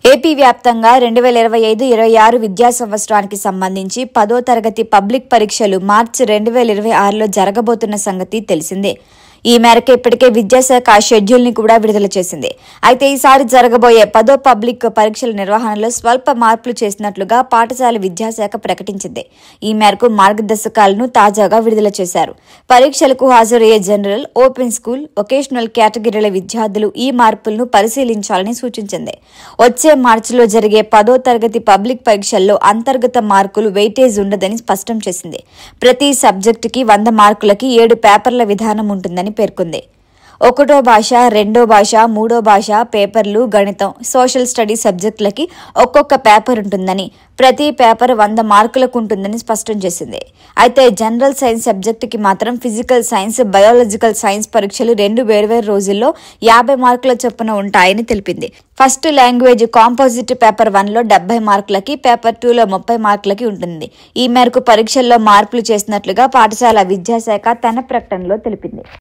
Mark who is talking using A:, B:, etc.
A: AP వ్యాప్తంగా 2025-26 విద్యా సంవత్సరానికి సంబంధించి 10వ తరగతి పబ్లిక్ పరీక్షలు మార్చి 2026లో జరగబోతున్న సంగతి తెలిసిందే. ఈ మేరకు ఇప్పటికే విద్యాశాఖ షెడ్యూల్ ని కూడా విడుదల చేసింది. అయితే ఈసారి జరగబోయే 10వ పబ్లిక్ పరీక్షల నిర్వహణలో స్వల్ప మార్పులు చేసినట్లుగా పాఠశాల విద్యాశాఖ ప్రకటించింది. ఈ మేరకు మార్గదర్శకాలను తాజాగా విడుదల చేశారు. పరీక్షలకు హాజరయ్యే జనరల్, ఓపెన్ స్కూల్, వొకేషనల్ కేటగిరీల విద్యార్థులు ఈ మార్పులను పరిశీలించాలని సూచించింది. వచ్చే మార్చిలో జరిగే 10వ తరగతి పబ్లిక్ పరీక్షల్లో అంతర్గత మార్కులు వెయిటేజ్ ఉండదని స్పష్టం చేసింది. ప్రతి సబ్జెక్టుకి 100 మార్కులకి 7 పేపర్ల విధానం ఉంటుందని పేర్కొంది. 1వ భాష, 2వ భాష, 3వ భాష పేపర్లు, గణితం, సోషల్ స్టడీస్ సబ్జెక్టులకి ఒక్కొక్క పేపర్ ఉంటుందని, ప్రతి పేపర్ 100 మార్కులకు ఉంటుందని స్పష్టం చేసింది. అయితే జనరల్ సైన్స్ సబ్జెక్టుకి మాత్రం ఫిజికల్ సైన్స్, బయాలజికల్ సైన్స్ పరీక్షలు 2 వేర్వేరు రోజుల్లో 50 మార్కుల చొప్పున ఉంటాయని తెలిపింది. ఫస్ట్ లాంగ్వేజ్ కాంపోజిట్ పేపర్ 1లో 70 మార్కులకి, పేపర్ 2లో 30 మార్కులకి ఉంటుంది. ఈ మేరకు పరీక్షల్లో మార్పులు చేసినట్లుగా పాఠశాల విద్యాశాఖ తన ప్రకటనలో తెలిపింది.